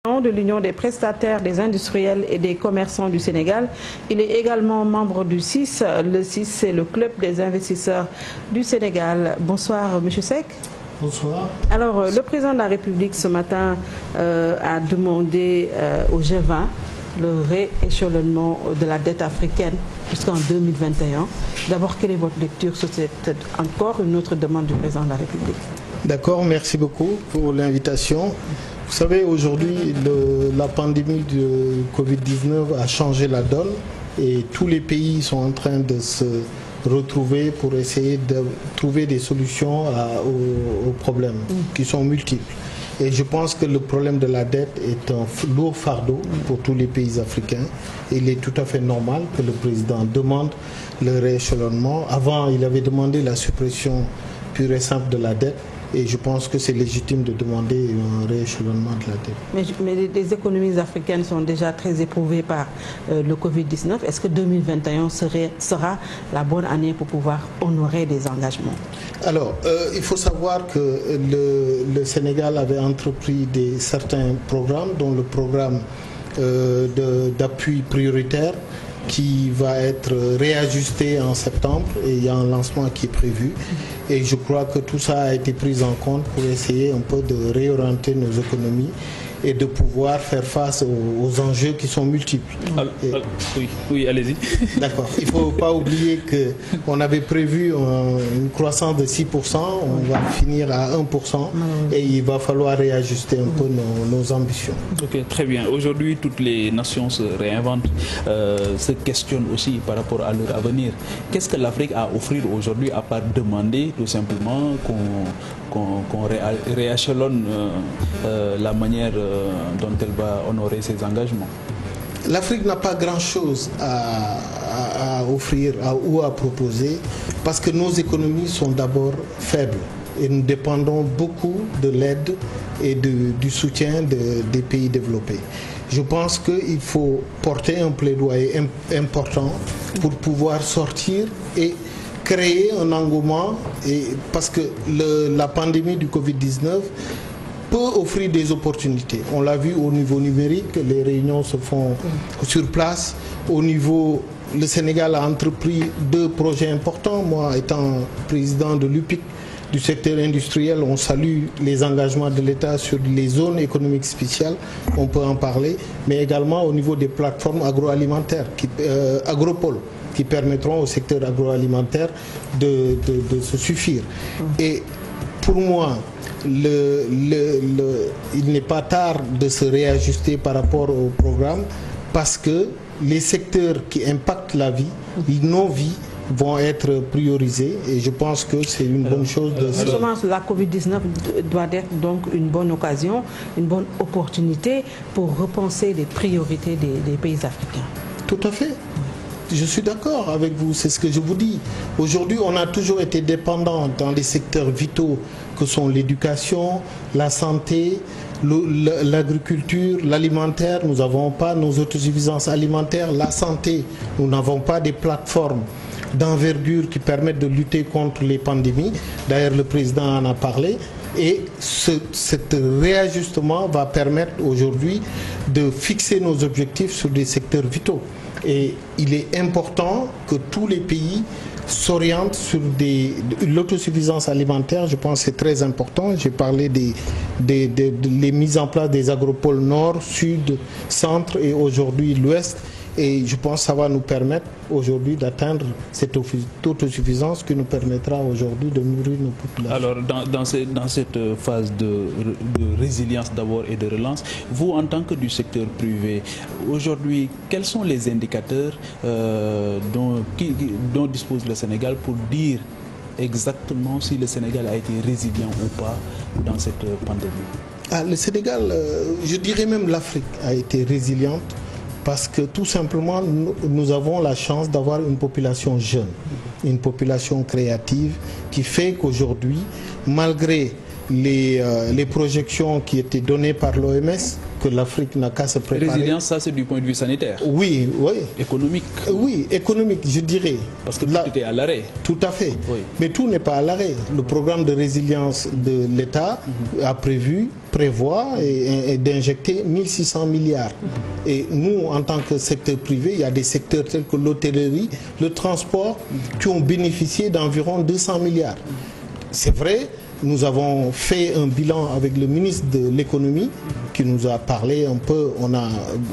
De l'Union des prestataires, des industriels et des commerçants du Sénégal. Il est également membre du CIS. Le CIS, c'est le club des investisseurs du Sénégal. Bonsoir, M. Seck. Bonsoir. Alors, le président de la République ce matin a demandé au G20 le rééchelonnement de la dette africaine jusqu'en 2021. D'abord, quelle est votre lecture sur cette encore une autre demande du président de la République? D'accord, merci beaucoup pour l'invitation. Vous savez, aujourd'hui, la pandémie de Covid-19 a changé la donne et tous les pays sont en train de se retrouver pour essayer de trouver des solutions aux problèmes qui sont multiples. Et je pense que le problème de la dette est un lourd fardeau pour tous les pays africains. Il est tout à fait normal que le président demande le rééchelonnement. Avant, il avait demandé la suppression pure et simple de la dette. Et je pense que c'est légitime de demander un rééchelonnement de la dette. Mais les économies africaines sont déjà très éprouvées par le Covid-19. Est-ce que 2021 sera la bonne année pour pouvoir honorer des engagements? Alors, il faut savoir que le Sénégal avait entrepris certains programmes, dont le programme d'appui prioritaire, qui va être réajusté en septembre et il y a un lancement qui est prévu. Et je crois que tout ça a été pris en compte pour essayer un peu de réorienter nos économies et de pouvoir faire face aux enjeux qui sont multiples. Oui, allez-y. D'accord. Il ne faut pas oublier qu'on avait prévu une croissance de 6%, on va finir à 1% et il va falloir réajuster un peu nos ambitions. Ok, très bien. Aujourd'hui, toutes les nations se réinventent, se questionnent aussi par rapport à leur avenir. Qu'est-ce que l'Afrique a à offrir aujourd'hui à part demander tout simplement qu'on rééchelonne la manière dont elle va honorer ses engagements? L'Afrique n'a pas grand-chose à offrir ou à proposer parce que nos économies sont d'abord faibles et nous dépendons beaucoup de l'aide et du soutien des pays développés. Je pense qu'il faut porter un plaidoyer important pour pouvoir sortir et créer un engouement parce que la pandémie du Covid-19 peut offrir des opportunités. On l'a vu au niveau numérique, les réunions se font sur place. Le Sénégal a entrepris 2 projets importants. Moi, étant président de l'UPIC, du secteur industriel, on salue les engagements de l'État sur les zones économiques spéciales, on peut en parler, mais également au niveau des plateformes agroalimentaires, agropoles, qui permettront au secteur agroalimentaire de se suffire. Et pour moi, il n'est pas tard de se réajuster par rapport au programme parce que les secteurs qui impactent la vie, nos vies, vont être priorisés et je pense que c'est une bonne chose de ça. Justement, la Covid-19 doit être donc une bonne occasion, une bonne opportunité pour repenser les priorités des pays africains. Tout à fait. Je suis d'accord avec vous, c'est ce que je vous dis. Aujourd'hui, on a toujours été dépendant dans les secteurs vitaux que sont l'éducation, la santé, l'agriculture, l'alimentaire. Nous n'avons pas nos autosuffisances alimentaires. La santé, nous n'avons pas des plateformes d'envergure qui permettent de lutter contre les pandémies. D'ailleurs, le président en a parlé. Et cet réajustement va permettre aujourd'hui de fixer nos objectifs sur des secteurs vitaux. Et il est important que tous les pays s'orientent sur l'autosuffisance alimentaire. Je pense que c'est très important. J'ai parlé des mises en place des agropoles nord, sud, centre et aujourd'hui l'ouest. Et je pense que ça va nous permettre aujourd'hui d'atteindre cette autosuffisance qui nous permettra aujourd'hui de nourrir nos populations. Alors, dans cette phase de résilience d'abord et de relance, vous, en tant que du secteur privé, aujourd'hui, quels sont les indicateurs dont dispose le Sénégal pour dire exactement si le Sénégal a été résilient ou pas dans cette pandémie? Le Sénégal, je dirais même l'Afrique a été résiliente. Parce que tout simplement, nous avons la chance d'avoir une population jeune, une population créative qui fait qu'aujourd'hui, malgré les projections qui étaient données par l'OMS, que l'Afrique n'a qu'à se préparer. Résilience, ça c'est du point de vue sanitaire. Oui, oui. Économique. Oui, économique, je dirais. Parce que tout était à l'arrêt. Tout à fait. Oui. Mais tout n'est pas à l'arrêt. Le programme de résilience de l'État prévoit d'injecter 1600 milliards. Et nous, en tant que secteur privé, il y a des secteurs tels que l'hôtellerie, le transport, qui ont bénéficié d'environ 200 milliards. C'est vrai. Nous avons fait un bilan avec le ministre de l'économie qui nous a parlé un peu, on a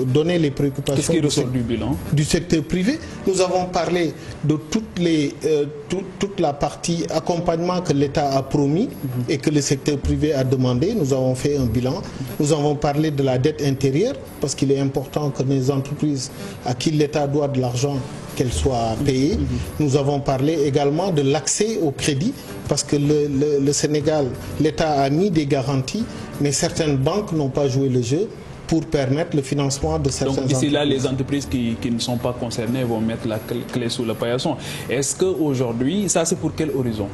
donné les préoccupations. Qu'est-ce qui ressort du bilan? Du secteur privé. Nous avons parlé de toute la partie accompagnement que l'État a promis et que le secteur privé a demandé. Nous avons fait un bilan. Nous avons parlé de la dette intérieure parce qu'il est important que les entreprises à qui l'État doit de l'argent, qu'elles soient payées. Nous avons parlé également de l'accès au crédit parce que le Sénégal, l'État a mis des garanties, mais certaines banques n'ont pas joué le jeu pour permettre le financement de certaines entreprises. Donc ici là, les entreprises qui ne sont pas concernées vont mettre la clé sous le paillasson. Est-ce qu'aujourd'hui, ça c'est pour quel horizon?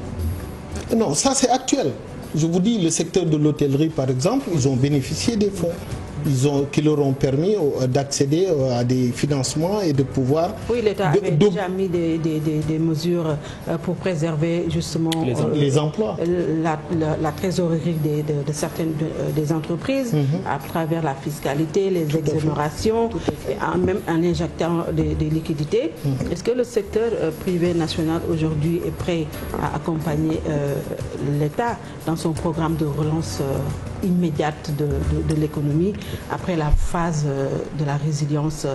Non, ça c'est actuel. Je vous dis, le secteur de l'hôtellerie par exemple, ils ont bénéficié des fonds. Qui leur ont permis d'accéder à des financements et de pouvoir... Oui, l'État avait déjà mis des mesures pour préserver justement les emplois. La trésorerie de certaines des entreprises à travers la fiscalité, les exonérations, même en injectant des liquidités. Est-ce que le secteur privé national aujourd'hui est prêt à accompagner l'État dans son programme de relance immédiate de l'économie après la phase de la résilience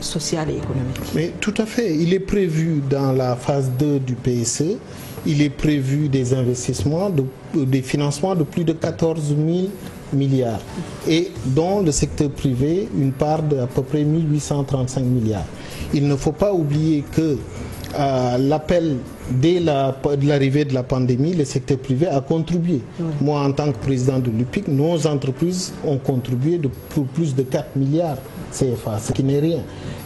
sociale et économique? Mais tout à fait. Il est prévu dans la phase 2 du PSE, il est prévu des investissements, des financements de plus de 14 000 milliards et dont le secteur privé une part d'à peu près 1835 milliards. Il ne faut pas oublier que l'appel dès l'arrivée de la pandémie, le secteur privé a contribué. Oui. Moi, en tant que président de l'UPIC, nos entreprises ont contribué pour plus de 4 milliards CFA, ce qui n'est rien.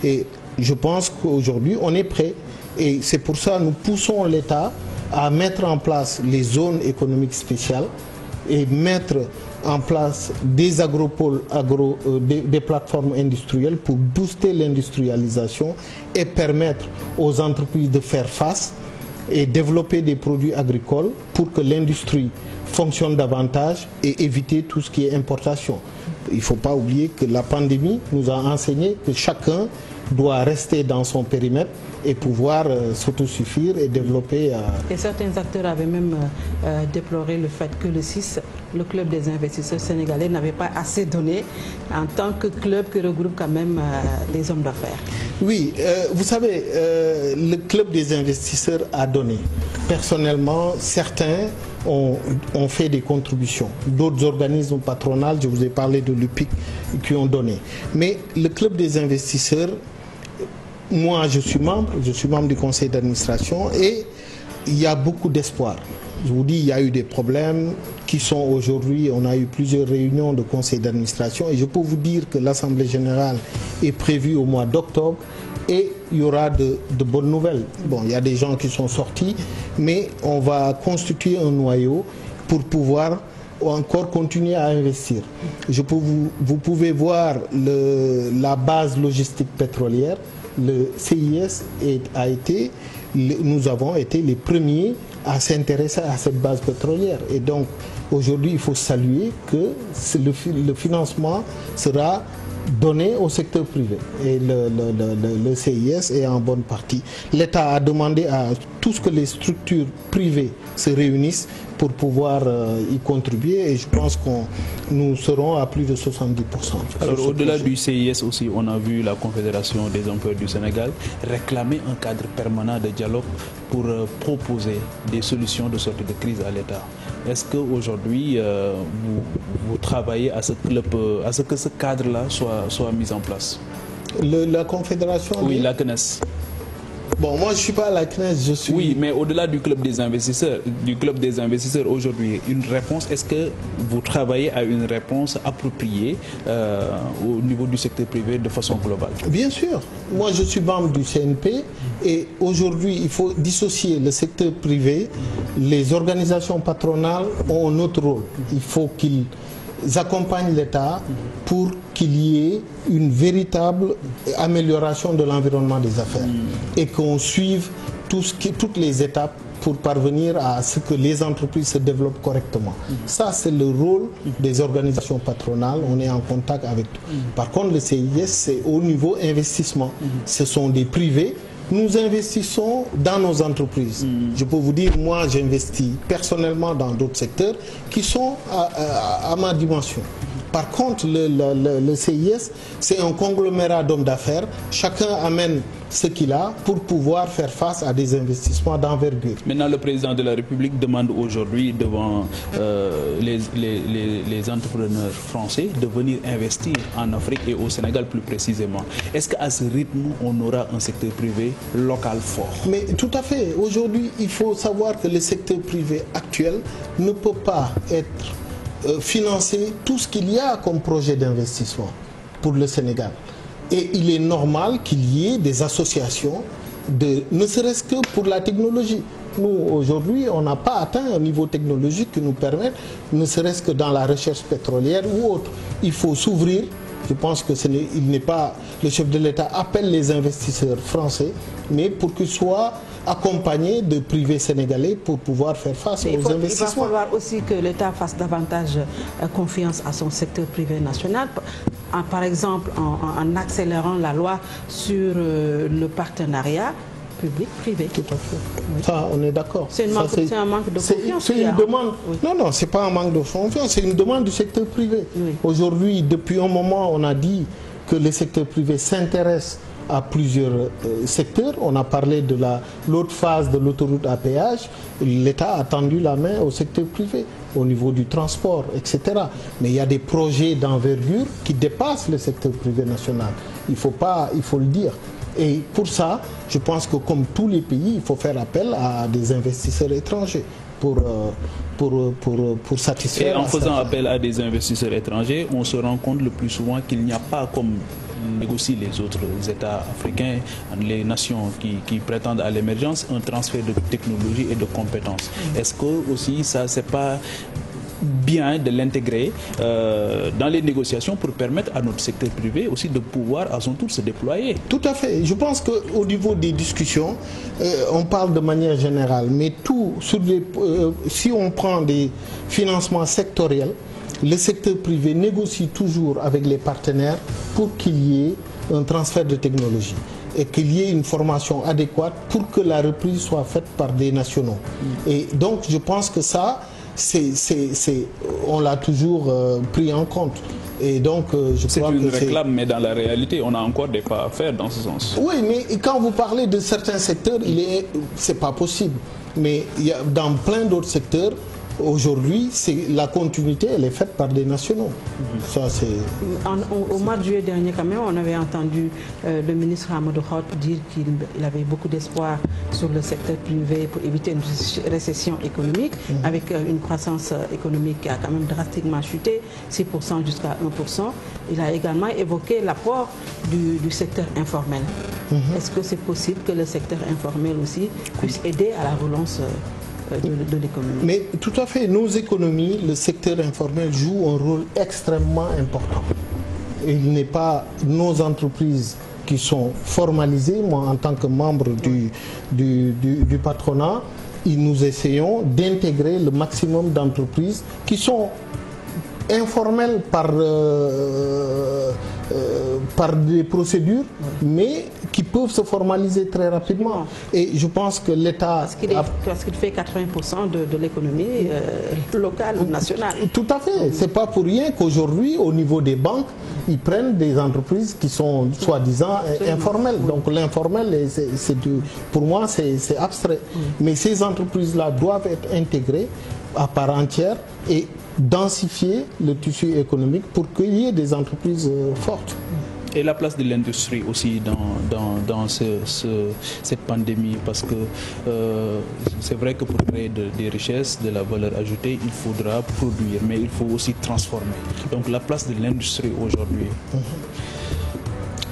Et je pense qu'aujourd'hui, on est prêt. Et c'est pour ça que nous poussons l'État à mettre en place les zones économiques spéciales et mettre en place des agropoles, des plateformes industrielles pour booster l'industrialisation et permettre aux entreprises de faire face et développer des produits agricoles pour que l'industrie fonctionne davantage et éviter tout ce qui est importation. Il ne faut pas oublier que la pandémie nous a enseigné que chacun doit rester dans son périmètre et pouvoir s'autosuffire et développer. Et certains acteurs avaient même déploré le fait que le CIS, le club des investisseurs sénégalais, n'avait pas assez donné en tant que club qui regroupe quand même des hommes d'affaires. Oui, vous savez, le club des investisseurs a donné. Personnellement, certains ont fait des contributions. D'autres organismes patronaux, je vous ai parlé de l'UPIC, qui ont donné. Mais le club des investisseurs, moi je suis membre du conseil d'administration et il y a beaucoup d'espoir. Je vous dis, il y a eu des problèmes qui sont aujourd'hui, on a eu plusieurs réunions de conseil d'administration et je peux vous dire que l'Assemblée générale est prévue au mois d'octobre et il y aura de bonnes nouvelles. Bon, il y a des gens qui sont sortis, mais on va constituer un noyau pour pouvoir encore continuer à investir. Vous pouvez voir la base logistique pétrolière, le CIS nous avons été les premiers à s'intéresser à cette base pétrolière. Et donc, aujourd'hui, il faut saluer que le financement sera donné au secteur privé. Et le CIS est en bonne partie. L'État a demandé à tout ce que les structures privées se réunissent pour pouvoir y contribuer et je pense que nous serons à plus de 70%. Alors au-delà du CIS aussi, on a vu la Confédération des employeurs du Sénégal réclamer un cadre permanent de dialogue pour proposer des solutions de sortie de crise à l'État. Est-ce qu'aujourd'hui, vous travaillez à ce que ce cadre-là soit mis en place? La Confédération? Oui, la CNES. Bon, moi je ne suis pas à la CNES, je suis... Oui, mais au-delà du club des investisseurs aujourd'hui, une réponse, est-ce que vous travaillez à une réponse appropriée au niveau du secteur privé de façon globale? Bien sûr. Moi je suis membre du CNP et aujourd'hui il faut dissocier le secteur privé. Les organisations patronales ont un autre rôle. Il faut qu'ils accompagnent l'État pour qu'il y ait une véritable amélioration de l'environnement des affaires et qu'on suive toutes les étapes pour parvenir à ce que les entreprises se développent correctement. Ça, c'est le rôle des organisations patronales. On est en contact avec tout. Par contre, le CIS, c'est au niveau investissement. Ce sont des privés. Nous investissons dans nos entreprises. Je peux vous dire, moi, j'investis personnellement dans d'autres secteurs qui sont à ma dimension. Par contre, le CIS, c'est un conglomérat d'hommes d'affaires. Chacun amène ce qu'il a pour pouvoir faire face à des investissements d'envergure. Maintenant, le président de la République demande aujourd'hui devant les entrepreneurs français de venir investir en Afrique et au Sénégal plus précisément. Est-ce qu'à ce rythme, on aura un secteur privé local fort? Mais tout à fait. Aujourd'hui, il faut savoir que le secteur privé actuel ne peut pas être financer tout ce qu'il y a comme projet d'investissement pour le Sénégal. Et il est normal qu'il y ait des associations, ne serait-ce que pour la technologie. Nous, aujourd'hui, on n'a pas atteint un niveau technologique qui nous permette, ne serait-ce que dans la recherche pétrolière ou autre. Il faut s'ouvrir. Je pense que il n'est pas... Le chef de l'État appelle les investisseurs français, mais pour qu'ils soient accompagnés de privés sénégalais pour pouvoir faire face aux investissements. Il va falloir aussi que l'État fasse davantage confiance à son secteur privé national, par exemple en accélérant la loi sur le partenariat public-privé. Tout à fait. Oui. Ça, on est d'accord. C'est un manque de confiance. C'est une demande. Oui. Non, c'est pas un manque de confiance, c'est une demande du secteur privé. Oui. Aujourd'hui, depuis un moment, on a dit que le secteur privé s'intéresse à plusieurs secteurs. On a parlé de l'autre phase de l'autoroute à péage. L'État a tendu la main au secteur privé au niveau du transport, etc. Mais il y a des projets d'envergure qui dépassent le secteur privé national. Il faut le dire. Et pour ça, je pense que comme tous les pays, il faut faire appel à des investisseurs étrangers pour satisfaire. Et en faisant appel à des investisseurs étrangers, on se rend compte le plus souvent qu'il n'y a pas, comme négocient les autres États africains, les nations qui prétendent à l'émergence, un transfert de technologie et de compétences. Est-ce que aussi ça, c'est pas bien de l'intégrer dans les négociations pour permettre à notre secteur privé aussi de pouvoir à son tour se déployer? Tout à fait. Je pense qu'au niveau des discussions, on parle de manière générale, mais si on prend des financements sectoriels, le secteur privé négocie toujours avec les partenaires pour qu'il y ait un transfert de technologie et qu'il y ait une formation adéquate pour que la reprise soit faite par des nationaux. Et donc je pense que ça, on l'a toujours pris en compte. Et donc, c'est une réclame, mais dans la réalité, on a encore des pas à faire dans ce sens. Oui, mais quand vous parlez de certains secteurs, c'est pas possible. Mais dans plein d'autres secteurs, aujourd'hui, la continuité, elle est faite par des nationaux. Ça, au mois de juillet dernier, quand même, on avait entendu le ministre Amadou Hott dire qu'il avait beaucoup d'espoir sur le secteur privé pour éviter une récession économique, avec une croissance économique qui a quand même drastiquement chuté, 6% jusqu'à 1%. Il a également évoqué l'apport du secteur informel. Est-ce que c'est possible que le secteur informel aussi puisse aider à la relance de l'économie? Mais tout à fait, nos économies, le secteur informel joue un rôle extrêmement important. Il n'est pas nos entreprises qui sont formalisées. Moi, en tant que membre du patronat, nous essayons d'intégrer le maximum d'entreprises qui sont informelles par des procédures, mais qui peuvent se formaliser très rapidement. Et je pense que l'État... Parce qu'il fait 80% de l'économie locale ou nationale. Tout à fait. C'est pas pour rien qu'aujourd'hui, au niveau des banques, ils prennent des entreprises qui sont soi-disant informelles. Donc l'informel, pour moi, c'est abstrait. Mais ces entreprises-là doivent être intégrées à part entière et densifier le tissu économique pour qu'il y ait des entreprises fortes. Et la place de l'industrie aussi dans cette pandémie, parce que c'est vrai que pour créer des richesses, de la valeur ajoutée, il faudra produire, mais il faut aussi transformer. Donc la place de l'industrie aujourd'hui.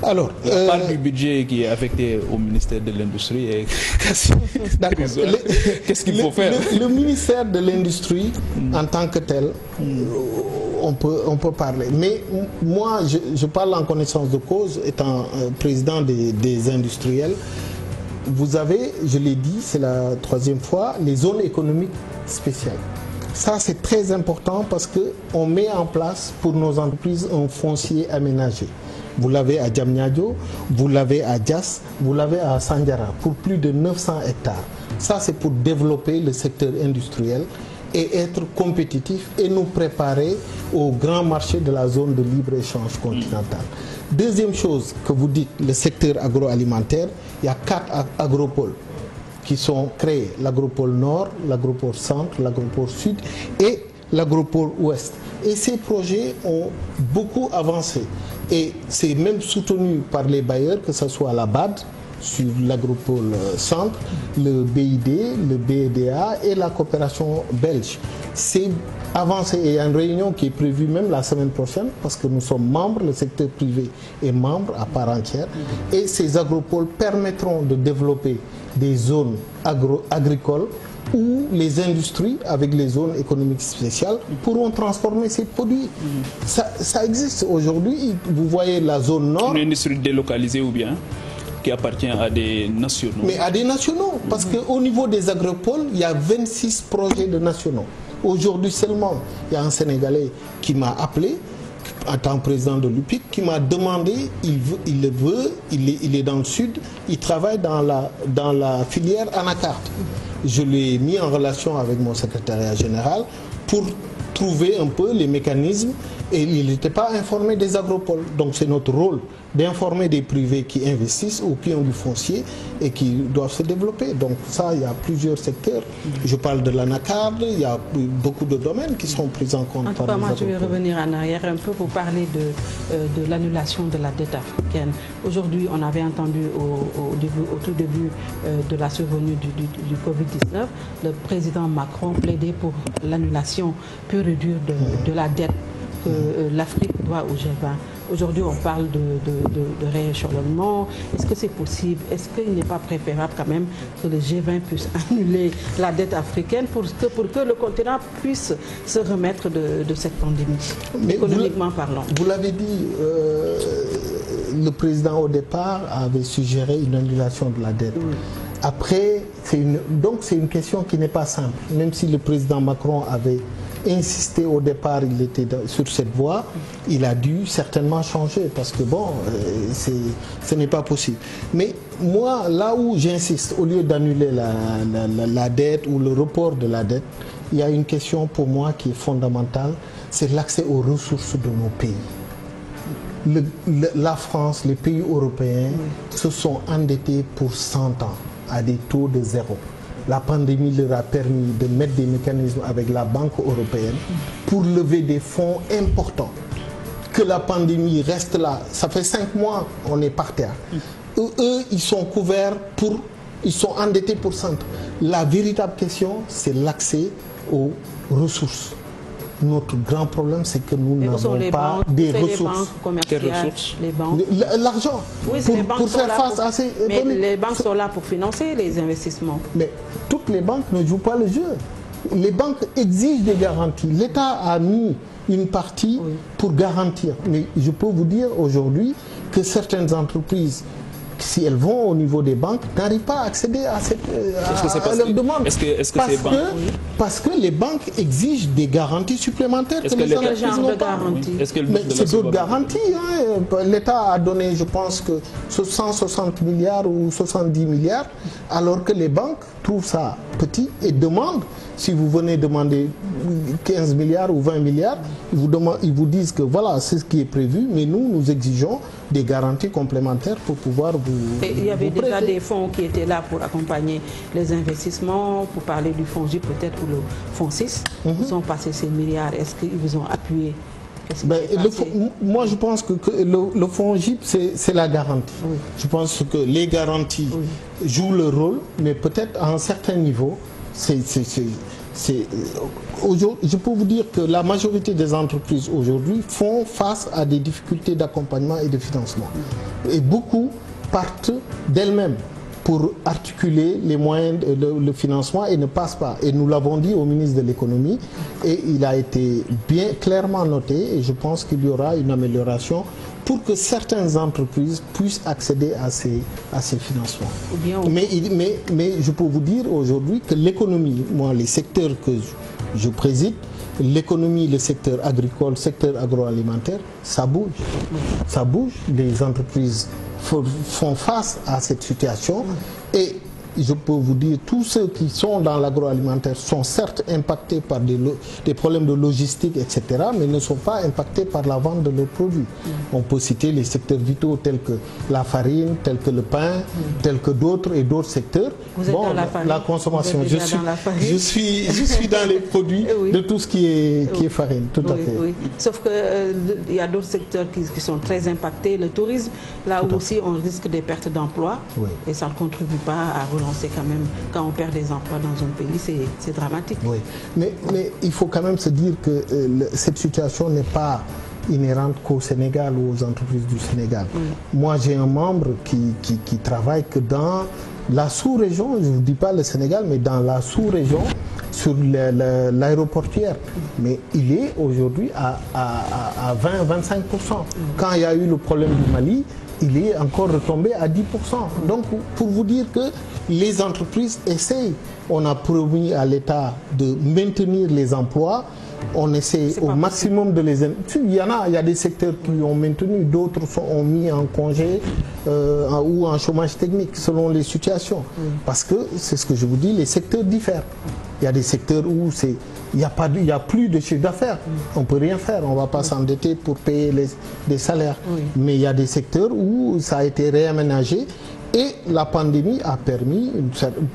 Alors, la part du budget qui est affecté au ministère de l'Industrie est quasi dérisoire. Qu'est-ce qu'il faut faire? Le ministère de l'Industrie, en tant que tel, on peut parler. Mais moi, je parle en connaissance de cause, étant président des industriels. Vous avez, je l'ai dit, c'est la 3e fois, les zones économiques spéciales. Ça, c'est très important parce qu'on met en place pour nos entreprises un foncier aménagé. Vous l'avez à Diamniadio, vous l'avez à Diass, vous l'avez à Sandiara, pour plus de 900 hectares. Ça, c'est pour développer le secteur industriel et être compétitif et nous préparer au grand marché de la zone de libre-échange continentale. Deuxième chose que vous dites, le secteur agroalimentaire, il y a 4 agropoles qui sont créés. L'agropole nord, l'agropole centre, l'agropole sud et l'agropole ouest. Et ces projets ont beaucoup avancé. Et c'est même soutenu par les bailleurs, que ce soit la BAD, sur l'agropole centre, le BID, le BEDA et la coopération belge. C'est avancé et il y a une réunion qui est prévue même la semaine prochaine parce que nous sommes membres, le secteur privé est membre à part entière. Et ces agropoles permettront de développer des zones agricoles où les industries, avec les zones économiques spéciales, pourront transformer ces produits. Ça existe aujourd'hui. Vous voyez la zone nord. Une industrie délocalisée ou bien qui appartient à des nationaux. Mais à des nationaux, parce qu'au niveau des agropoles, il y a 26 projets de nationaux. Aujourd'hui seulement, il y a un Sénégalais qui m'a appelé, en tant que président de l'UPIC, qui m'a demandé, il est dans le sud, il travaille dans la filière anacarde. Je l'ai mis en relation avec mon secrétariat général pour trouver un peu les mécanismes et il n'était pas informé des agropoles. Donc c'est notre rôle d'informer des privés qui investissent ou qui ont du foncier et qui doivent se développer. Donc ça, il y a plusieurs secteurs. Je parle de l'anacarde, il y a beaucoup de domaines qui sont pris en compte. En tout cas, moi, je vais revenir en arrière un peu pour parler de l'annulation de la dette africaine. Aujourd'hui, on avait entendu au tout début de la survenue du Covid-19, le président Macron plaider pour l'annulation pure et dure de la dette que l'Afrique doit au G20. Aujourd'hui, on parle de rééchelonnement. Est-ce que c'est possible? Est-ce qu'il n'est pas préférable quand même que le G20 puisse annuler la dette africaine pour que le continent puisse se remettre de cette pandémie, économiquement parlant? Vous l'avez dit, le président au départ avait suggéré une annulation de la dette. Oui. Après, c'est une question qui n'est pas simple. Même si le président Macron avait insisté au départ, il était sur cette voie, il a dû certainement changer parce que bon, ce n'est pas possible. Mais moi, là où j'insiste, au lieu d'annuler la dette ou le report de la dette, il y a une question pour moi qui est fondamentale, c'est l'accès aux ressources de nos pays. La France, les pays européens se sont endettés pour 100 ans à des taux de zéro. La pandémie leur a permis de mettre des mécanismes avec la Banque européenne pour lever des fonds importants. Que la pandémie reste là, ça fait 5 mois, on est par terre. Eux, ils sont couverts ils sont endettés pour 100 ans. La véritable question, c'est l'accès aux ressources. Notre grand problème, c'est que nous n'avons pas des ressources. Quelles ressources? Les banques. L'argent. Oui, pour faire face à ces... Mais les banques sont là pour financer les investissements. Mais toutes les banques ne jouent pas le jeu. Les banques exigent des garanties. L'État a mis une partie pour garantir. Mais je peux vous dire aujourd'hui que certaines entreprises, si elles vont au niveau des banques, n'arrivent pas à accéder à leur demande. Parce que les banques exigent des garanties supplémentaires. Quel genre de garantie? C'est d'autres garanties. L'État a donné, je pense, que 160 milliards ou 70 milliards, alors que les banques trouvent ça petit et demandent, si vous venez demander 15 milliards ou 20 milliards, ils vous disent que voilà, c'est ce qui est prévu, mais nous exigeons des garanties complémentaires pour pouvoir vous... Et il y avait déjà des fonds qui étaient là pour accompagner les investissements, pour parler du fonds J peut-être ou le fonds 6. Ils ont passé ces milliards. Est-ce qu'ils vous ont appuyé Moi, je pense que le FONGIP, c'est la garantie. Oui. Je pense que les garanties jouent le rôle, mais peut-être à un certain niveau, je peux vous dire que la majorité des entreprises aujourd'hui font face à des difficultés d'accompagnement et de financement. Et beaucoup partent d'elles-mêmes pour articuler les moyens, le financement, et ne passent pas. Et nous l'avons dit au ministre de l'économie, et il a été bien clairement noté, et je pense qu'il y aura une amélioration pour que certaines entreprises puissent accéder à ces financements. Mais je peux vous dire aujourd'hui que l'économie, moi, les secteurs que je préside, l'économie, le secteur agricole, le secteur agroalimentaire, ça bouge. Ça bouge, les entreprises font face à cette situation, et je peux vous dire, tous ceux qui sont dans l'agroalimentaire sont certes impactés par des problèmes de logistique, etc., mais ne sont pas impactés par la vente de leurs produits. On peut citer les secteurs vitaux tels que la farine, tels que le pain, tels que d'autres et d'autres secteurs. Vous êtes dans la farine. La consommation, je suis dans les produits de tout ce qui est farine, tout à fait. Oui. Sauf qu'il y a d'autres secteurs qui sont très impactés. Le tourisme, là où aussi on risque des pertes d'emplois, et ça ne contribue pas à relancer quand même. Quand on perd des emplois dans un pays, c'est dramatique. Oui, mais il faut quand même se dire que cette situation n'est pas inhérente qu'au Sénégal ou aux entreprises du Sénégal. Moi, j'ai un membre qui travaille que dans la sous-région, je ne vous dis pas le Sénégal, mais dans la sous-région, sur l'aéroportière. Mais il est aujourd'hui à 20-25%. Quand il y a eu le problème du Mali, il est encore retombé à 10%. Donc, pour vous dire que les entreprises essayent, on a promis à l'État de maintenir les emplois, on essaie au maximum de les... Il y a des secteurs qui ont maintenu, d'autres ont mis en congé ou en chômage technique selon les situations. Parce que, c'est ce que je vous dis, les secteurs diffèrent. Il y a des secteurs où il n'y a plus de chiffre d'affaires. On ne peut rien faire, on ne va pas s'endetter pour payer des salaires. Mais il y a des secteurs où ça a été réaménagé. Et la pandémie a permis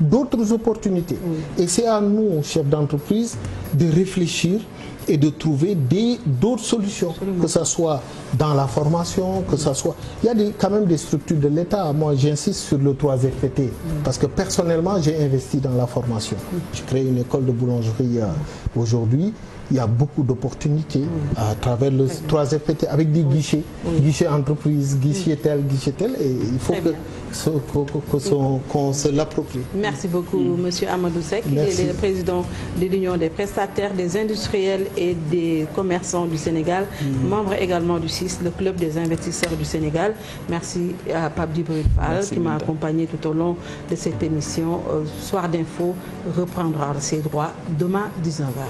d'autres opportunités. Et c'est à nous, chefs d'entreprise, de réfléchir et de trouver d'autres solutions. Que ce soit dans la formation, que ce soit... Il y a quand même des structures de l'État. Moi, j'insiste sur le 3FPT. Parce que personnellement, j'ai investi dans la formation. J'ai créé une école de boulangerie aujourd'hui. Il y a beaucoup d'opportunités à travers le 3FPT avec des guichets, guichets entreprises, guichets tel, et il faut qu'on se l'approprie. Merci beaucoup, Monsieur Amadou Seck. Il est le président de l'Union des prestataires, des industriels et des commerçants du Sénégal, membre également du CIS, le club des investisseurs du Sénégal. Merci à Pape Djibril Fall qui m'a accompagné tout au long de cette émission. Soir d'info reprendra ses droits demain 19h.